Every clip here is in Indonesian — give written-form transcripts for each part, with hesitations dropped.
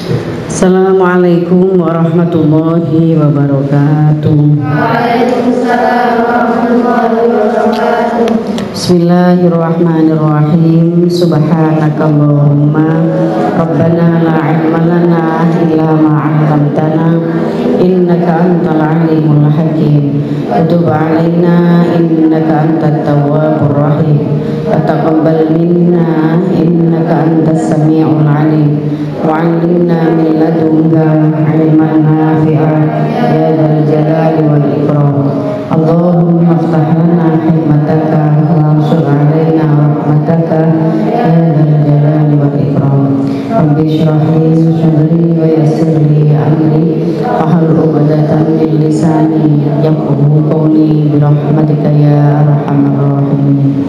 Assalamualaikum warahmatullahi wabarakatuh. Waalaikumsalam warahmatullahi wabarakatuh. Bismillahirrahmanirrahim. Subhanakallahumma rabbana la ilma lana illa ma 'allamtana innaka antal alimul hakim. Tub 'alaina innaka antat tawwabur rahim. Taqabbal minna innaka antas samiul alim. Wa 'allimna min ladunka 'ilman nafi'an ya dzal jalali wal ikram. Allahumma iftah lana hikmataka wansur 'alaina rahmataka ya dzal jalali wal ikram. Rabbi shrah li sadri wa yassir li amri wahlul 'uqdatam min lisani yafqahu qawli bi rahmatika ya arhamar rahimin.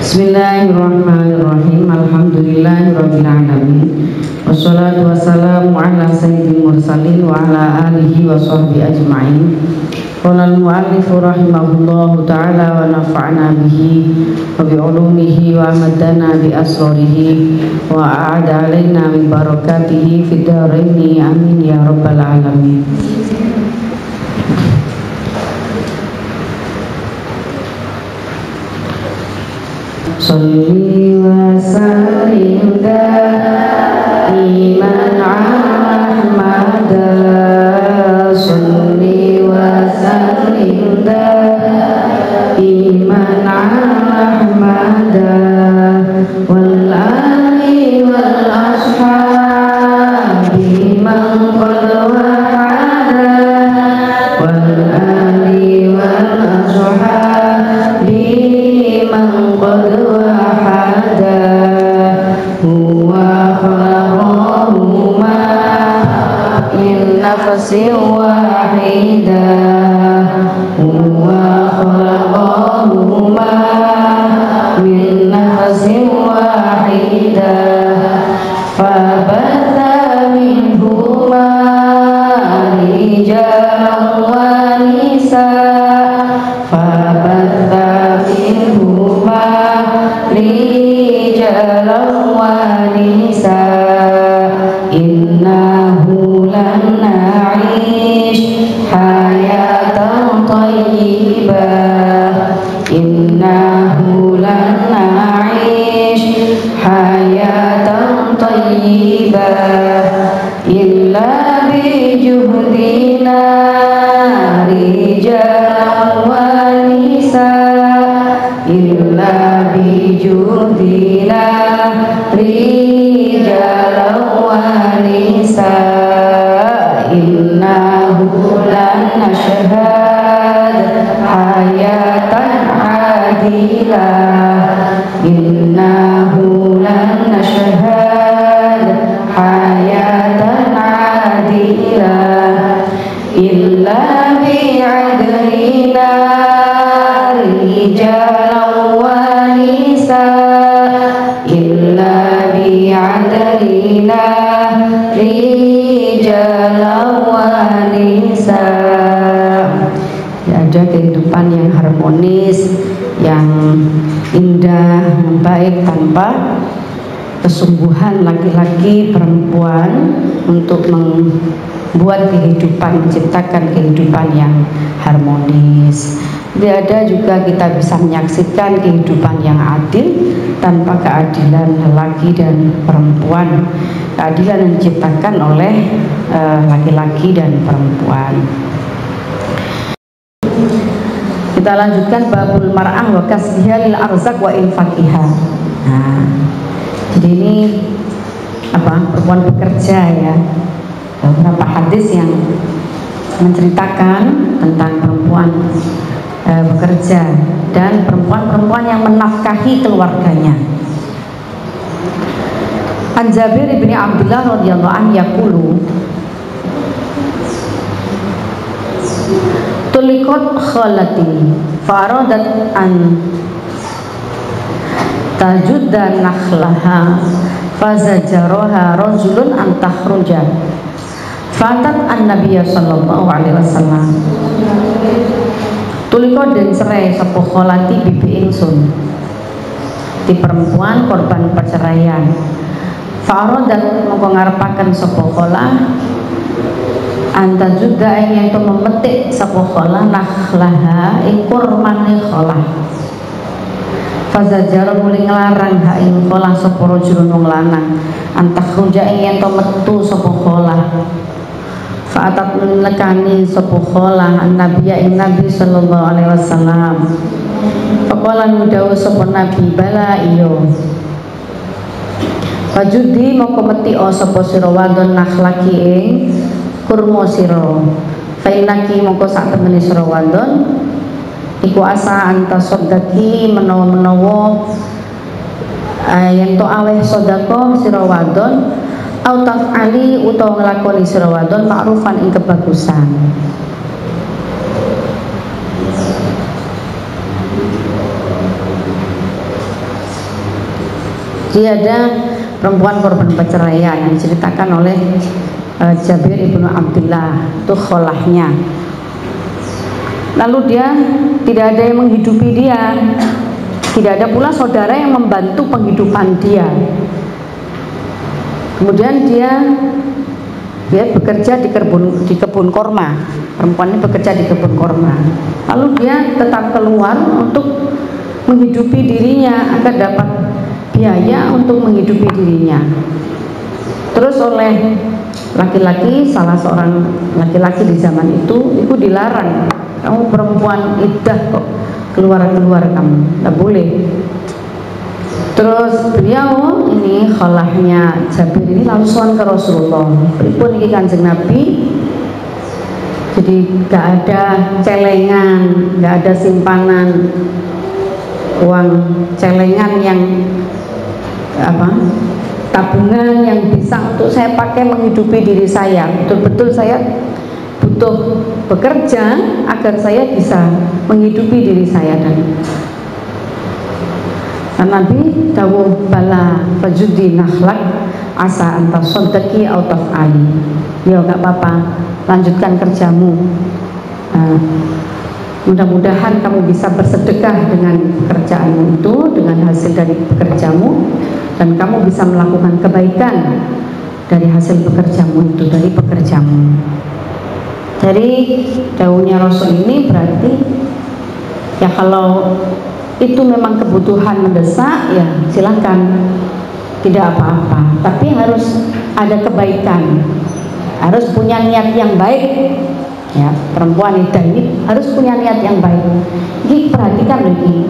Bismillahirrahmanirrahim. Alhamdulillahirabbil alamin. Wassalatu wassalamu ala sayyidil mursalin wa ala alihi wa sahbihi ajma'in. Qala al-mu'allif rahimahullahu ta'ala wa nafa'na bihi wa bi ulumihi wa amadana bi asrarihi wa a'ada alaina min barakatihi fid dharaini amin ya rabbal alamin. Salli wa sallim daiman ala Ahmad. Salli wa sallim daiman ala Ahmad wal ali wal ashabi man qad wahada wal ali wal ashabi man qad nafsin wahidah wa khalaqahuma min nafsin wahidah fabatha minhuma rijalan wa nisaa fabatha minhuma rijalan wa nisaa innahu hayatan tayyibah innahu lan na'ish hayatan tayyibah illa bi juhdina rijalan wa nisaa illa bi juhdina rijalan wa nisaa innahu lan nashhad hayatan adilah innahu lan nashhad hayatan adilah illa bi'adlina rijalan wa nisaa illa bi'adlina rijalan wa nisaa. Ada kehidupan yang harmonis, yang indah, yang baik tanpa kesungguhan laki-laki perempuan untuk membuat kehidupan, menciptakan kehidupan yang harmonis. Tidak ada juga kita bisa menyaksikan kehidupan yang adil tanpa keadilan laki dan perempuan. Keadilan yang diciptakan oleh laki-laki dan perempuan. Kita lanjutkan babul mar'ah wa kasbiha lil arzak wa infaqiha. Nah, jadi ini perempuan bekerja ya. Beberapa hadis yang menceritakan tentang perempuan bekerja dan perempuan-perempuan yang menafkahi keluarganya. An Jabir bin Abdullah radhiyallahu anhu yaqulu tulikot khalati faradat an tajudda nakhlaha fazajaroha rajulun an takhruja fatat an nabiyya sallallahu alaihi wasallam. Tuliko den cerai sapa khalati bibi ingsun di perempuan korban perceraian. Fa'aradat mongko ngarepaken sapa kholah anta juga ingin to memetik sapa kholah nakhlaha ing kurmane kholah. Fazajara muli nglarang ha ing kholah sapa rajulun wong lanang antah khruja ingin to metu sapa kholah. Fa'atat lekani sapa kholah an-nabiy ing nabi sallallahu alaihi wasallam. Faqala nudawu sapa nabi bala iyo. Fajudi moko meti sapa sira wadon nakhlaki ing kurma sira. Fainaki moko sak temene sira wadon iku asa anta sedaki menawa-menawa yen to aweh sedekah sira wadon au taf'ali utawa nglakoni sira wadon ma'rufan ing kebagusan. Dia ada perempuan korban perceraian yang diceritakan oleh Jabir ibnu Abdullah, itu kholahnya. Lalu dia tidak ada yang menghidupi dia, tidak ada pula saudara yang membantu penghidupan dia. Kemudian dia bekerja di kebun korma. Perempuan ini bekerja di kebun korma. Lalu dia tetap keluar untuk menghidupi dirinya agar dapat biaya untuk menghidupi dirinya. Terus oleh laki-laki, salah seorang laki-laki di zaman itu dilarang, kamu perempuan iddah kok keluar kamu, tidak boleh. Terus beliau ini kholahnya Jabir ini langsung ke Rasulullah. Pripun iki Kanjeng Nabi? Jadi gak ada celengan, gak ada simpanan uang celengan yang tabungan yang bisa untuk saya pakai menghidupi diri saya. Betul-betul saya butuh bekerja agar saya bisa menghidupi diri saya. Dan Nabi dawuh bala fajudi nakhlak asa anta soddaki au taf'ali. Ya gak apa-apa, lanjutkan kerjamu. Mudah-mudahan kamu bisa bersedekah dengan pekerjaanmu itu, dengan hasil dari pekerjamu, dan kamu bisa melakukan kebaikan dari hasil pekerjamu itu, dari pekerjamu. Jadi dawuhnya Rasul ini berarti ya kalau itu memang kebutuhan mendesak ya silahkan, tidak apa-apa, tapi harus ada kebaikan, harus punya niat yang baik. Ya, perempuan iddah ini harus punya niat yang baik. Ini perhatikan lagi,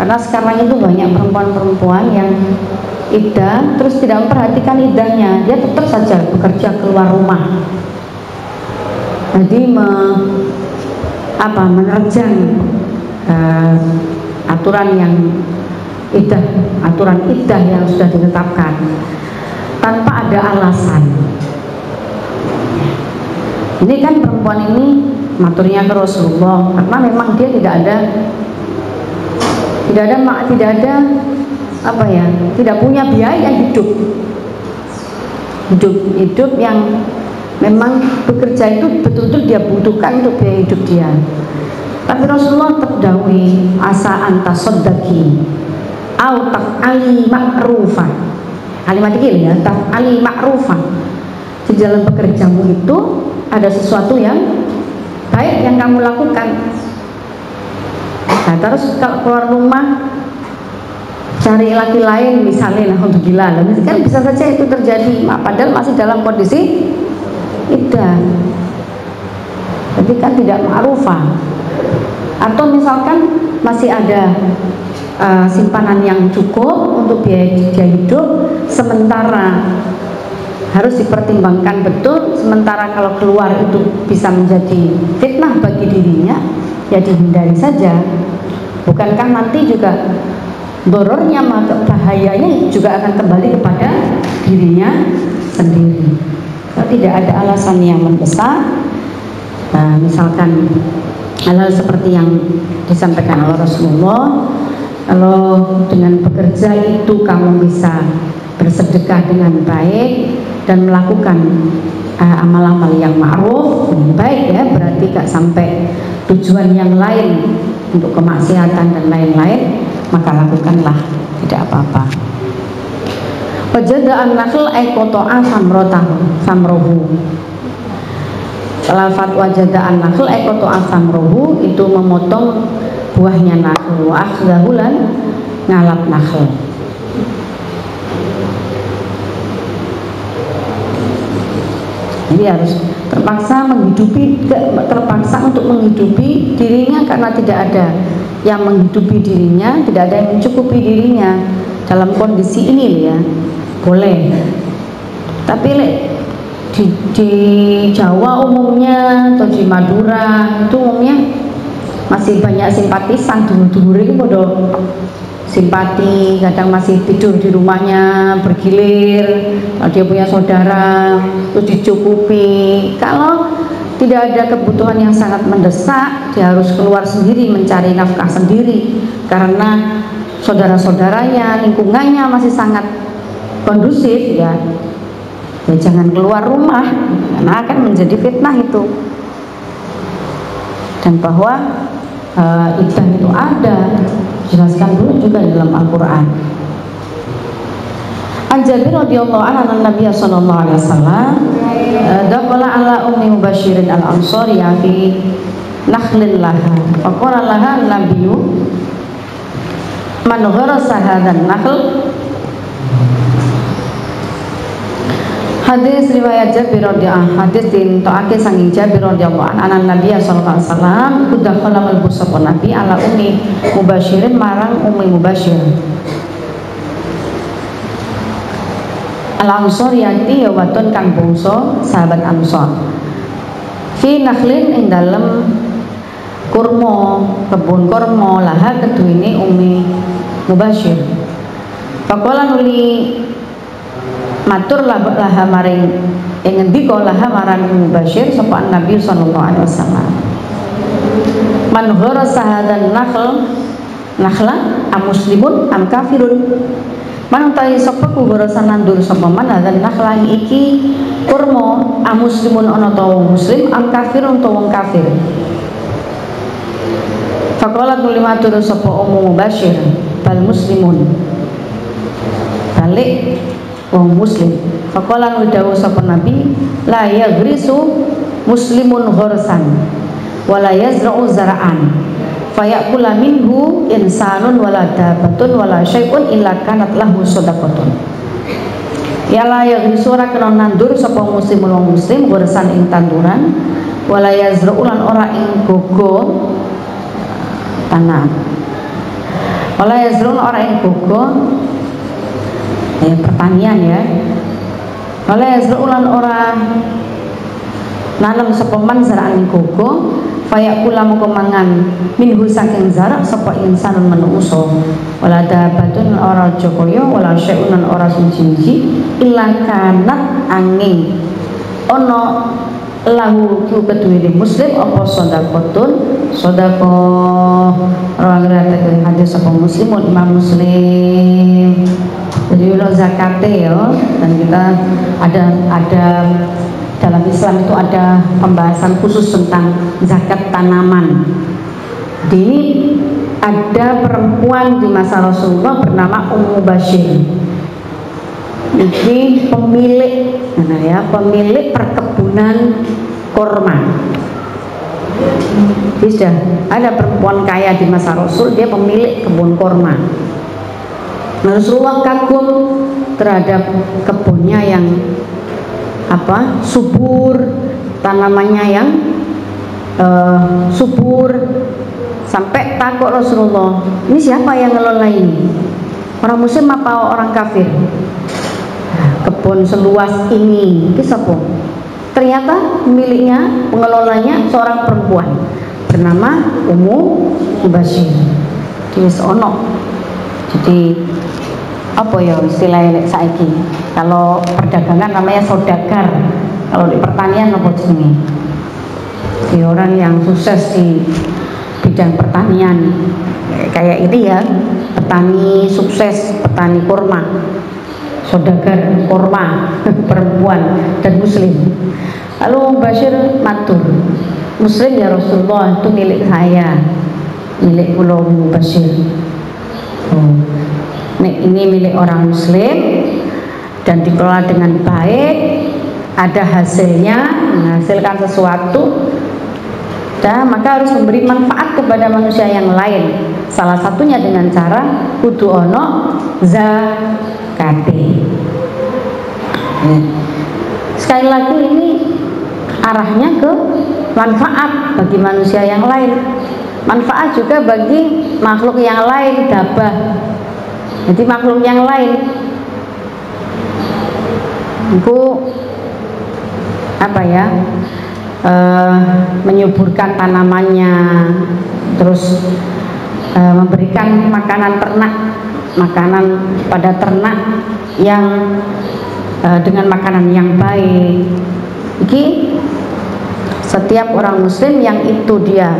karena sekarang itu banyak perempuan-perempuan yang iddah terus tidak memperhatikan iddahnya, dia tetap saja bekerja keluar rumah. Jadi menerjang aturan iddah yang sudah ditetapkan tanpa ada alasan. Ini kan perempuan ini maturnya ke Rasulullah karena memang dia tidak punya biaya hidup yang memang bekerja itu betul-betul dia butuhkan untuk biaya hidup dia. Tapi Rasulullah terdawuhi asa anta soddaki au taf'ali ma'rufan. Kalimat ini ya, taf'ali ma'rufan. Di dalam pekerjamu itu ada sesuatu yang baik yang kamu lakukan. Nah, terus kalau keluar rumah cari laki lain misalnya, untuk gila, kan bisa saja itu terjadi, padahal masih dalam kondisi iddah. Jadi kan tidak ma'rufah. Atau misalkan masih ada simpanan yang cukup untuk biaya hidup, sementara harus dipertimbangkan betul, sementara kalau keluar itu bisa menjadi fitnah bagi dirinya, ya dihindari saja. Bukankah nanti juga dorornya, maka bahayanya juga akan kembali kepada dirinya sendiri. Kalau tidak ada alasan yang mendesak, misalkan hal seperti yang disampaikan oleh Rasulullah, kalau dengan bekerja itu kamu bisa bersedekah dengan baik dan melakukan amal-amal yang ma'ruf, baik ya, berarti gak sampai tujuan yang lain untuk kemaksiatan dan lain-lain, maka lakukanlah tidak apa-apa. Wajada an-nakhl ay qata'a samrohu. Lafaz wajada an-nakhl ay qata'a samrohu itu memotong buahnya nakhl, wa akhdahu lan ngalap nakhl. Jadi harus terpaksa untuk menghidupi dirinya karena tidak ada yang menghidupi dirinya, tidak ada yang mencukupi dirinya dalam kondisi ini ya. Boleh. Tapi di Jawa umumnya atau di Madura itu umumnya masih banyak simpatisan dulur-dulur itu bodoh simpati, kadang masih tidur di rumahnya bergilir, kalau dia punya saudara terus dicukupi. Kalau tidak ada kebutuhan yang sangat mendesak, dia harus keluar sendiri mencari nafkah sendiri karena saudara-saudaranya, lingkungannya masih sangat kondusif ya jangan keluar rumah karena akan menjadi fitnah itu. Dan bahwa iddah itu ada, jelaskan dulu juga di dalam Al-Quran. An Jabir radhiyallahu anhu Nabi sallallahu alaihi wasallam dakhala ala ummi Mubashirin al-Ansariyah fi nakhlin laha wa qala laha nabiyyu man gharasa hadan nakhl. Hadis riwayat Jabir radhiyallahu anhu, hadis dintoake saking Jabir radhiyallahu anhu anan Nabi sallallahu alaihi wasallam kudakhala mlebu sapa Nabi ala ummi Mubashirin marang ummi Mubashir al-Ansariyati ya wadon kang bangsa sahabat Ansor fi nakhlin ing dalem kurma, kebun kurma laha keduwene ummi Mubashir. Faqala nuli matur laha maring ngendika laha marang Mubashir sapa Nabi sallallahu alaihi wasallam man gharasa hadan nakhla am muslimun am kafirun. Man utawi sapa ku gharasa nandur sapa man hadan nakhla iki kurma am muslimun ana ta wong muslim am kafirun ta wong kafir. Faqala nuli matur sapa Mubashir bal muslimun balik wong muslim. Faqala dawuh sapa Nabi la yaghrisu muslimun ghorsan wala yazra'u zara'an fayaqula minhu insanun wala dabatun wala syai'un illa kanat lahu shadaqatun. Ya la yaghrisu ora kena nandur sapa muslimun wong muslim ghorsan ing tanduran wala yazra'u lan ora ing gogo tanah wala yazra'u ora ing gogo pertanian ya. Oleh yazru'ulan ora nanam sapa man zara'an gogo fayaqula moko mangan minhu saking zarak sapa insanun manungsa wala dabatun ora jokaya wala syai'un ora suci-suci illa kanat angin ana lahu ku keduwe muslim apa sedekahun sedekah rawang hadis sapa muslimun Imam Muslim. Jadi zakatnya ya, dan kita ada dalam Islam itu ada pembahasan khusus tentang zakat tanaman. Ini ada perempuan di masa Rasulullah bernama Ummu Bashir. Ini pemilik, pemilik perkebunan kurma. Jadi sudah ada perempuan kaya di masa Rasul, dia pemilik kebun kurma. Rasulullah kagum terhadap kebunnya yang subur, tanamannya yang subur, sampai takut Rasulullah, ini siapa yang ngelola ini? Orang muslim apa orang kafir? Kebun seluas ini siapa? Ternyata miliknya, pengelolanya seorang perempuan bernama Ummu Mubashir. Jadi apa ya istilahnya saiki? Kalau perdagangan namanya saudagar, kalau di pertanian apa jenenge? Di orang yang sukses di bidang pertanian kayak ini ya, petani sukses, petani kurma, saudagar kurma, perempuan dan muslim. Lalu Bashir matur, muslim ya Rasulullah, itu milik saya, milik Pulau Bashir. ini milik orang muslim dan dikelola dengan baik, ada hasilnya, menghasilkan sesuatu, maka harus memberi manfaat kepada manusia yang lain. Salah satunya dengan cara kudu ono zakate. Sekali lagi ini arahnya ke manfaat bagi manusia yang lain, manfaat juga bagi makhluk yang lain, dabah. Jadi makhluk yang lain itu apa ya, menyuburkan tanamannya, terus memberikan makanan ternak, makanan pada ternak yang dengan makanan yang baik. Iki setiap orang muslim yang itu dia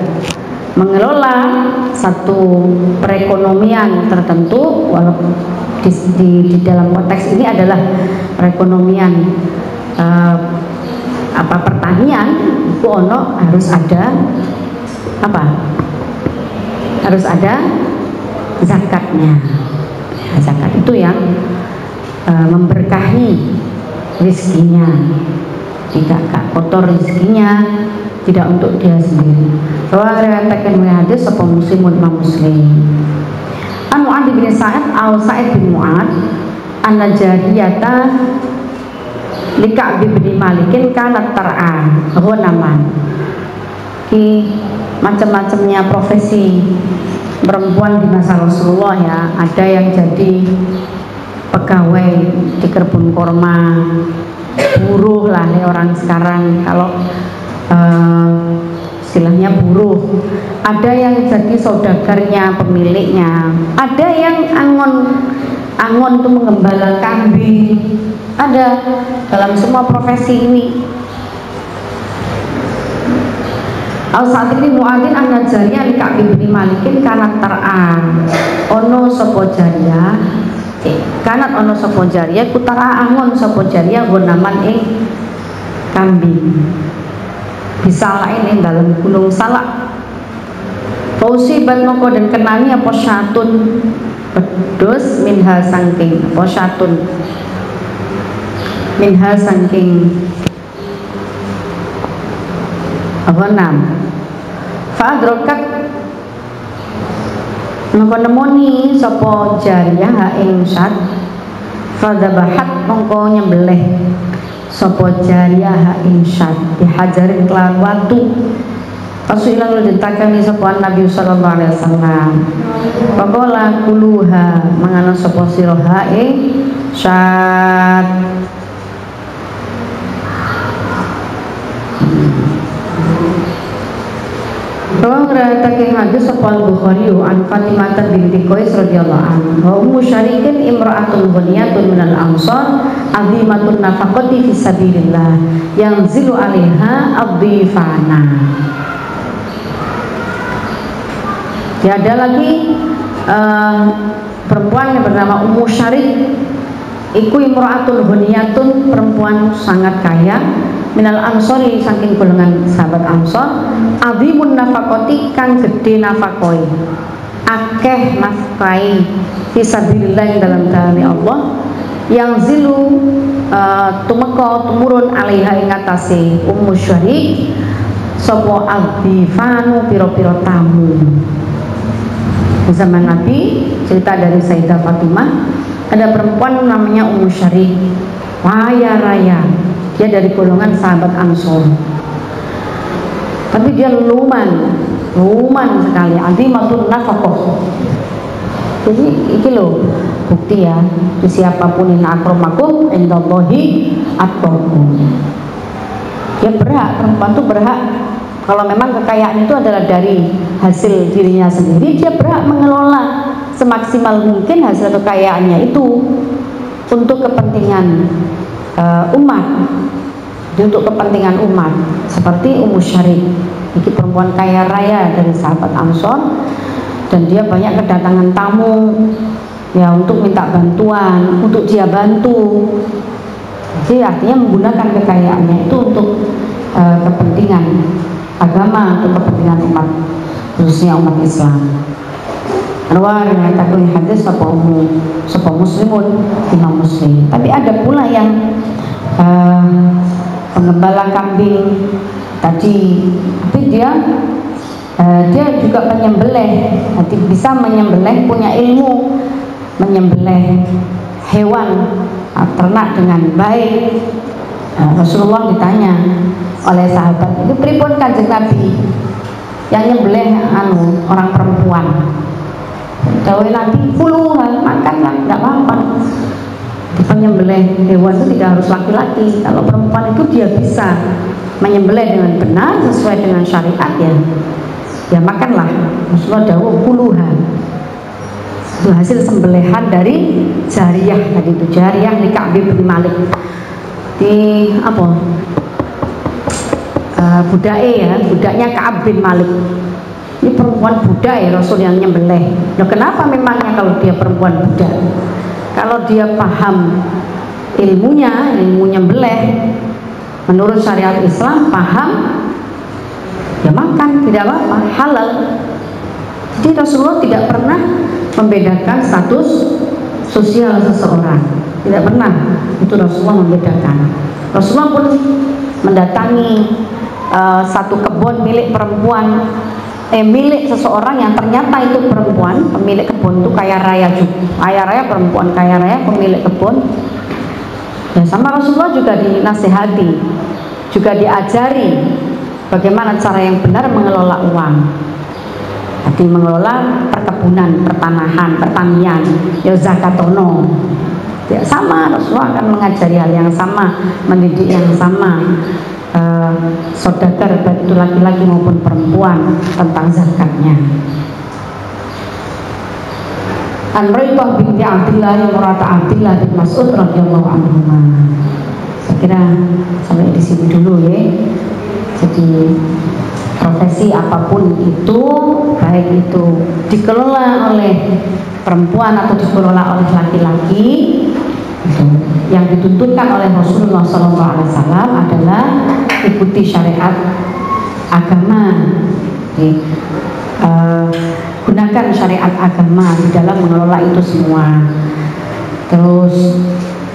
mengelola satu perekonomian tertentu, walaupun di dalam konteks ini adalah perekonomian pertanian, itu harus ada apa? Harus ada zakatnya. Zakat itu yang memberkahi rizkinya, tidak kotor rizkinya, tidak untuk dia sendiri. Bahwa riwayatkan hadis sapa muslimun imam muslim. An Mu'ad bin Sa'id al Sa'id bin Mu'ad anna jariyata li Ka'b bin Malikin kanat tar'a ghanaman. Ki macam-macamnya profesi perempuan di masa Rasulullah ya. Ada yang jadi pegawai di kebun kurma, buruh lah orang sekarang kalau istilahnya buruh. Ada yang jadi saudagarnya, pemiliknya. Ada yang angon itu mengembala kambing. Ada dalam semua profesi ini. Al-Sa'id bin Mu'adin an-Najariyah li Ka'b bin Malikin kanat tar'an ono sapa jariyah kanat ono sapa jariyah kutara angon sapa jariyah gonaman ing kambing bisa lain dalam gunung Salak. Fausi ban moko dan kenani apa syatun pedus minha sangking apa syatun minha sangking apa nam fa'adrokat nemoni sapa jariyah ha ing syat fadzabahat mongko nyembelih sapa jariyah ha ing syat dihajarin kelawan watu. Pasuilan lu ditakani sapa Nabi sallallahu alaihi wasallam. Faqala kuluha mangano sapa sira ha ing syat. Bahwa meratake hadis sapa Bukhari an Fatimah binti Qais radhiyallahu anha wa ummu syarikin imra'atun ghaniyatun minal ansar azimatun nafaqati fi sabilillah yanzilu 'alaiha ad-dhifana. Ya, ada lagi perempuan yang bernama Ummu Syarik. Iku imra'atun ghaniyatun, perempuan sangat kaya, minal ansori saking golongan sahabat Ansor, azimun nafaqati kang gede nafakoi, akeh nafkai fisabilillah dalam dalane Allah, yang zilu tumeka tumurun alaiha ing atase Ummu Syarik sapa adhifanu pira-pira tamu. Zaman Nabi, cerita dari Sayyidah Fatimah, ada perempuan namanya Ummu Syarik, kaya raya. Dia dari golongan sahabat Ansor, tapi dia luman sekali, azimatun nafaqah. Jadi iki loh bukti ya, siapapun yang akramakum indallahi atqakum. Dia berhak, perempuan itu berhak, kalau memang kekayaan itu adalah dari hasil dirinya sendiri, dia berhak mengelola semaksimal mungkin hasil kekayaannya itu untuk kepentingan umat, untuk kepentingan umat. Seperti Ummu Syarik, ini perempuan kaya raya dari sahabat Ansor, dan dia banyak kedatangan tamu ya untuk minta bantuan, untuk dia bantu. Jadi artinya menggunakan kekayaannya itu untuk kepentingan agama, untuk kepentingan umat, khususnya umat Islam. Rawa riwayataken hadis sapa muslimun Imam Muslim. Tapi ada pula yang penggembala kambing tadi, tapi dia juga menyembelih, nanti bisa menyembelih, punya ilmu menyembelih hewan ternak dengan baik. Rasulullah ditanya oleh sahabat, itu pripun Kanjeng Nabi yang nyembelih orang perempuan? Dawuh Nabi, puluhan, makanlah, tidak apa-apa. Penyembelih hewan itu tidak harus laki-laki. Kalau perempuan itu dia bisa menyembelih dengan benar sesuai dengan syariat, ya makanlah. Rasulullah dawuh puluhan. Itu hasil sembelihan dari jariyah tadi, itu jariyah di Ka'ab bin Malik di budaknya Ka'ab bin Malik. Ini perempuan budak Rasul yang nyembelih. Nah, kenapa memangnya kalau dia perempuan budak? Kalau dia paham ilmu nyembelih menurut syariat Islam, paham, ya makan, tidak apa-apa, halal. Jadi Rasulullah tidak pernah membedakan status sosial seseorang, tidak pernah itu Rasulullah membedakan. Rasulullah pun mendatangi satu kebun milik perempuan, milik seseorang yang ternyata itu perempuan, pemilik kebun itu kaya raya juga, kaya raya, perempuan kaya raya, pemilik kebun. Ya, sama Rasulullah juga dinasihati, juga diajari bagaimana cara yang benar mengelola uang. Jadi mengelola perkebunan, pertanahan, pertanian, ya zakatono. Ya, sama Rasulullah akan mengajari hal yang sama, mendidik yang sama. Saudagar baik itu laki-laki maupun perempuan tentang zakatnya. An Raibah binti Abdillah yang merata Abdillah bin Mas'ud radhiyallahu anhu. Saya kira sampai di sini dulu ya. Jadi profesi apapun itu, baik itu dikelola oleh perempuan atau dikelola oleh laki-laki, yang dituntutkan oleh Rasulullah SAW adalah ikuti syariat agama, gunakan syariat agama di dalam mengelola itu semua. Terus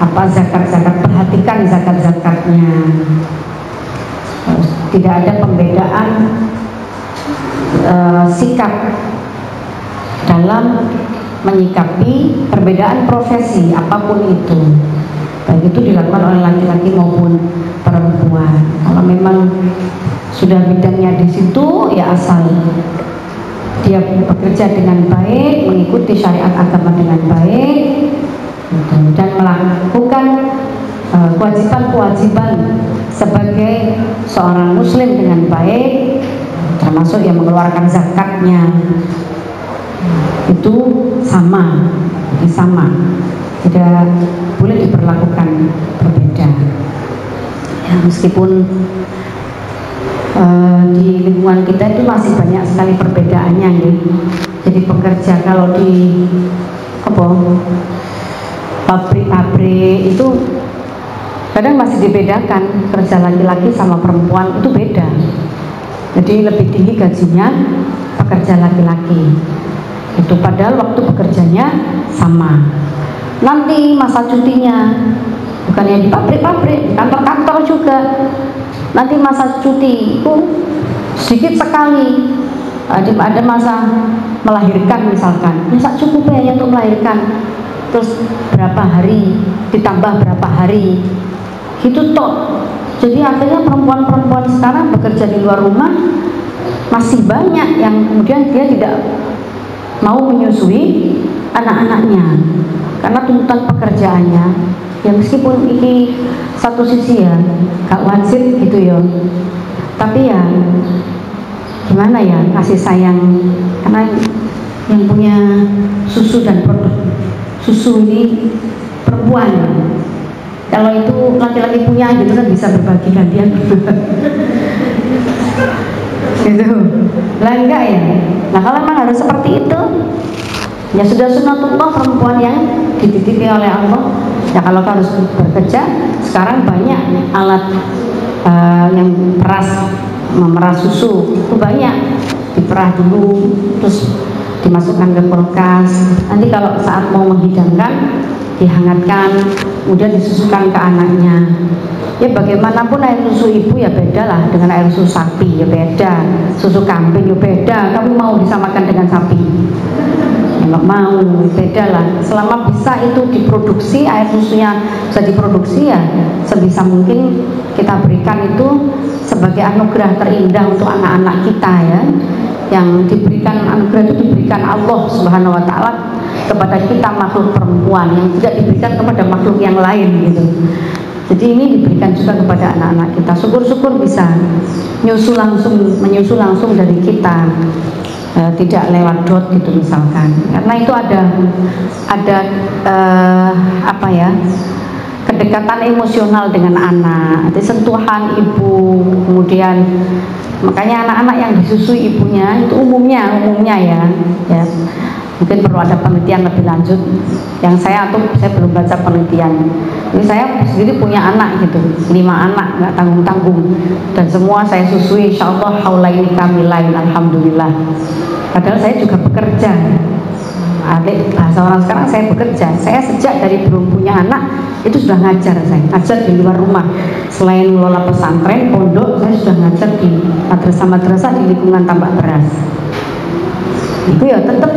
zakat-zakat, perhatikan zakat-zakatnya. Tidak ada pembedaan sikap dalam menyikapi perbedaan profesi apapun itu, baik itu dilakukan oleh laki-laki maupun perempuan. Kalau memang sudah bidangnya di situ, ya asal dia bekerja dengan baik, mengikuti syariat agama dengan baik, dan melakukan kewajiban-kewajiban sebagai seorang muslim dengan baik, termasuk yang mengeluarkan zakatnya, itu sama, tidak boleh diperlakukan berbeda. Ya, meskipun di lingkungan kita itu masih banyak sekali perbedaannya, ya. Jadi pekerja kalau di pabrik-pabrik itu kadang masih dibedakan, kerja laki-laki sama perempuan itu beda. Jadi lebih tinggi gajinya pekerja laki-laki. Itu padahal waktu bekerjanya sama. Nanti masa cutinya, bukannya di pabrik-pabrik, kantor-kantor juga, nanti masa cuti itu sedikit sekali. Ada masa melahirkan misalkan, masa cukup hanya untuk melahirkan, terus berapa hari ditambah berapa hari, gitu toh. Jadi akhirnya perempuan-perempuan sekarang bekerja di luar rumah masih banyak yang kemudian dia tidak mau menyusui anak-anaknya karena tuntutan pekerjaannya. Ya meskipun ini satu sisi ya gak wajib gitu ya, tapi ya gimana ya, kasih sayang, karena yang punya susu dan produk susu ini perempuan ya. Kalau itu laki-laki punya gitu kan bisa berbagi gantian gitu lah, enggak ya. Nah kalau memang harus seperti itu, ya sudah sunatullah perempuan yang dititipi oleh Allah. Ya kalau harus bekerja, sekarang banyak alat yang memeras susu itu banyak, diperah dulu, terus dimasukkan ke kulkas. Nanti kalau saat mau menghidangkan, dihangatkan, kemudian disusukan ke anaknya. Ya bagaimanapun air susu ibu ya beda lah dengan air susu sapi, ya beda, susu kambing ya beda. Kamu mau disamakan dengan sapi? Ya nggak mau, beda lah. Selama bisa itu diproduksi, air susunya bisa diproduksi, ya sebisa mungkin kita berikan itu sebagai anugerah terindah untuk anak-anak kita, ya. Yang diberikan anugerah itu diberikan Allah Subhanahu wa Ta'ala kepada kita, makhluk perempuan, yang tidak diberikan kepada makhluk yang lain gitu. Jadi ini diberikan juga kepada anak-anak kita. Syukur-syukur bisa menyusul langsung dari kita, tidak lewat dot gitu misalkan. Karena itu ada apa ya, kedekatan emosional dengan anak, sentuhan ibu, kemudian makanya anak-anak yang disusui ibunya itu umumnya ya mungkin perlu ada penelitian lebih lanjut. Yang saya belum baca penelitian. Ini saya sendiri punya anak gitu, 5 anak, nggak tanggung-tanggung, dan semua saya susui insya Allah haulaini kamilain, alhamdulillah. Padahal saya juga bekerja. Adik bahasa orang sekarang, saya bekerja. Saya sejak dari belum punya anak itu sudah ngajar, saya ngajar di luar rumah. Selain mengelola pesantren, pondok, saya sudah ngajar di madrasah-madrasah di lingkungan tambak beras. Itu ya tetap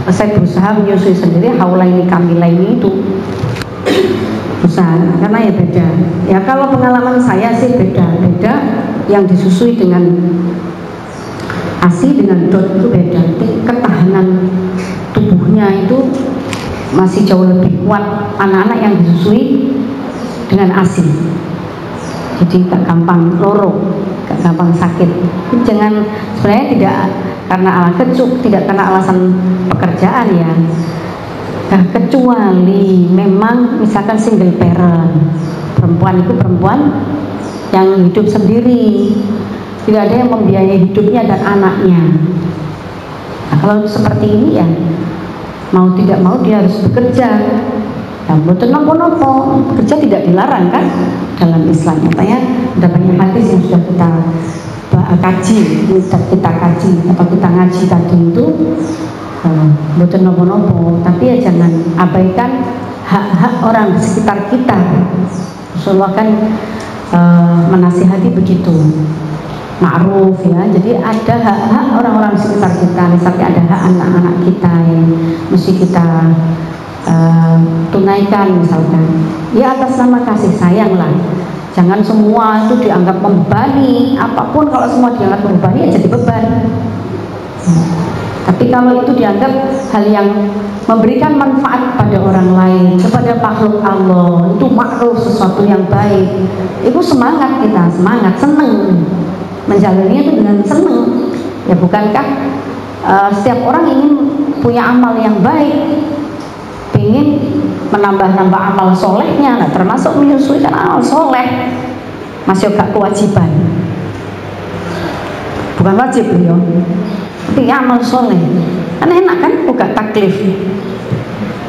saya berusaha menyusui sendiri haulaini kamilaini itu. Berusaha, karena ya beda. Ya kalau pengalaman saya sih beda yang disusui dengan ASI dengan DOT itu beda. Ketahanan tubuhnya itu masih jauh lebih kuat anak-anak yang disusui dengan ASI. Jadi gak gampang loro, gak gampang sakit. Jangan, sebenarnya tidak karena tidak karena alasan pekerjaan ya. Nah, kecuali memang misalkan single parent, perempuan itu perempuan yang hidup sendiri, tidak ada yang membiayai hidupnya dan anaknya. Nah, kalau seperti ini ya mau tidak mau dia harus bekerja. Nah, betul nopo-nopo, bekerja tidak dilarang kan dalam Islam. Katanya ada banyak hadis yang sudah kita kaji atau kita ngaji tadi itu, betul nopo-nopo. Tapi ya jangan abaikan hak-hak orang di sekitar kita. Rasulullah kan menasihati begitu, ma'ruf ya. Jadi ada hak-hak orang-orang di sekitar kita. Misalnya ada hak anak-anak kita yang mesti kita tunaikan misalkan. Ya atas nama kasih sayang lah. Jangan semua itu dianggap membebani. Apapun kalau semua dianggap membebani ya jadi beban. Tapi kalau itu dianggap hal yang memberikan manfaat pada orang lain, kepada makhluk Allah, itu ma'ruf, sesuatu yang baik, itu semangat kita, semangat, seneng menjalaninya itu dengan seneng. Ya bukankah setiap orang ingin punya amal yang baik, ingin menambah-nambah amal solehnya, nah, termasuk menyesuaikan amal soleh. Masih gak kewajiban, bukan wajib beliau, tapi amal soleh kan enak kan, bukan taklif,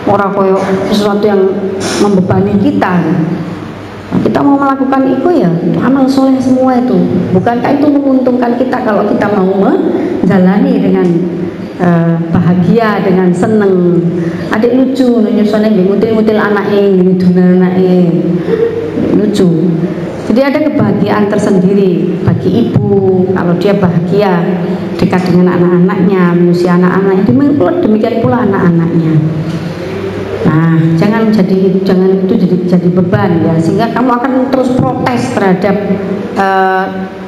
orang koyo sesuatu yang membebani kita. Nah, kita mau melakukan itu ya amal soleh semua itu. Bukankah itu menguntungkan kita kalau kita mau menjalani dengan bahagia, dengan seneng. Adik lucu, nyusunnya ngutil-ngutil anaknya, ngidun anaknya, lucu. Jadi ada kebahagiaan tersendiri bagi ibu kalau dia bahagia dekat dengan anak-anaknya, menyusui anak-anaknya. Demikian pula anak-anaknya. Nah, jangan itu jadi beban ya, sehingga kamu akan terus protes terhadap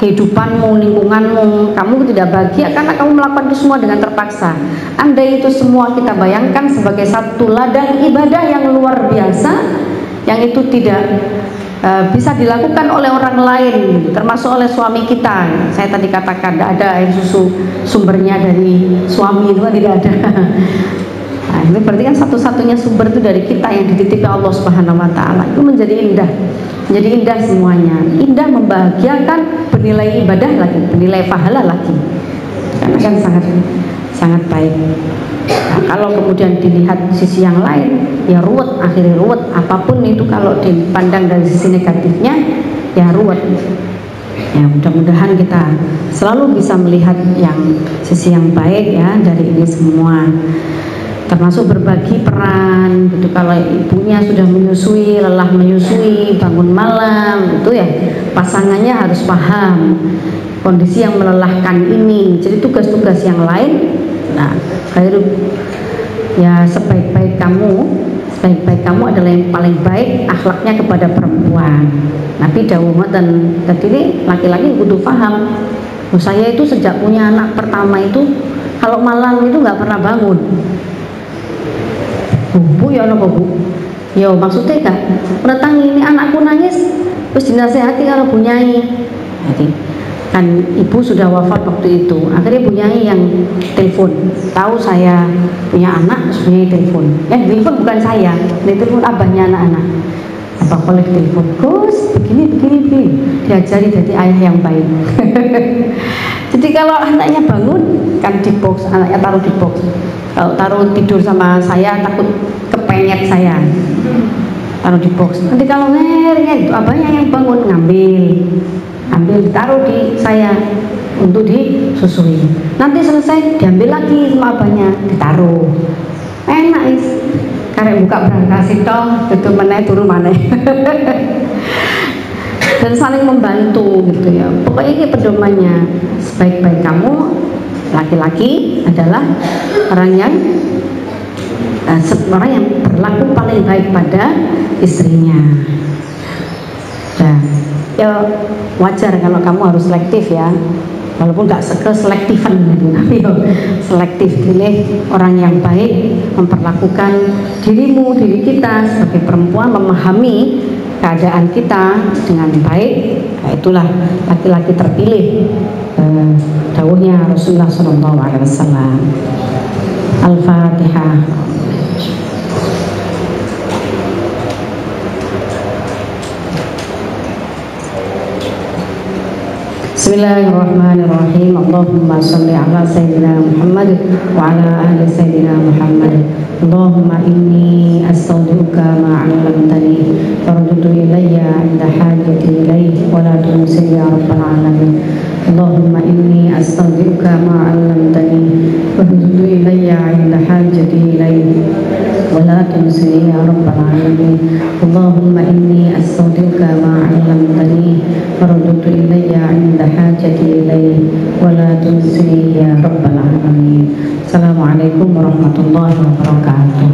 kehidupanmu, lingkunganmu. Kamu tidak bahagia karena kamu melakukan itu semua dengan terpaksa. Andai itu semua kita bayangkan sebagai satu ladang ibadah yang luar biasa, yang itu tidak bisa dilakukan oleh orang lain, termasuk oleh suami kita. Saya tadi katakan tidak ada air susu sumbernya dari suami, itu kan tidak ada. Nah, ini berarti kan satu-satunya sumber itu dari kita yang dititipi Allah Subhanahu wa Ta'ala. Itu menjadi indah semuanya, indah, membahagiakan, bernilai ibadah lagi, bernilai pahala lagi, karena kan sangat baik. Nah, kalau kemudian dilihat sisi yang lain, ya ruwet, akhirnya ruwet. Apapun itu kalau dipandang dari sisi negatifnya, ya ruwet. Ya, mudah-mudahan kita selalu bisa melihat sisi yang baik ya dari ini semua, termasuk berbagi peran gitu. Kalau ibunya sudah menyusui, lelah menyusui, bangun malam, itu ya pasangannya harus paham kondisi yang melelahkan ini. Jadi tugas-tugas yang lain, nah ya sebaik-baik kamu adalah yang paling baik akhlaknya kepada perempuan. Nabi dawuh ngoten, tadi ini laki-laki kudu paham. Saya itu sejak punya anak pertama itu kalau malam itu nggak pernah bangun. Bu ya apa bu? Ya maksudnya kan menentang ini anakku nangis terus dinasehati kalau Bu Nyai. Jadi kan ibu sudah wafat waktu itu, akhirnya Bu Nyai yang telepon, tahu saya punya anak, terus Bu Nyai telepon. Yang telepon bukan saya, telepon abahnya anak-anak. Apa boleh telepon, Gus begini, diajari jadi ayah yang baik. Jadi kalau anaknya bangun kan di box, anaknya taruh di box. Kalau taruh tidur sama saya takut kepenyet saya, taruh di box. Nanti kalau ngering itu abahnya yang bangun, ambil ditaruh di saya untuk disusui. Nanti selesai diambil lagi sama abahnya, ditaruh. Enak is. Karek buka berangkas itu tutup meneh turu maneh. Dan saling membantu gitu ya. Pokoknya ini pedomannya. Sebaik-baik kamu laki-laki adalah orang yang berlaku paling baik pada istrinya. Ya wajar kalau kamu harus selektif ya, walaupun nggak selektifan gitu, tapi selektif, pilih orang yang baik, memperlakukan diri kita sebagai perempuan, memahami keadaan kita dengan baik. Nah, itulah laki-laki terpilih. Dawuhnya Rasulullah SAW. Al-Fatihah. Bismillahirrahmanirrahim. Allahumma sholli ala sayyidina Muhammad wa ala ali sayyidina Muhammad. Allahumma inni astaudiuka ma 'allamtani faruddu ilayya 'inda hajati ilayhi wa la tunsi ya rabbal alamin. Allahumma inni astaudiuka ma 'allamtani faruddu ilayya 'inda hajati ilayhi wa la tunsi ya rabbal alamin. Allahumma inni astaudiuka ma 'allamtani faruddu ilayya 'inda hajati ilayhi wa la tunsi ya rabbal alamin. Assalamualaikum warahmatullahi wabarakatuh.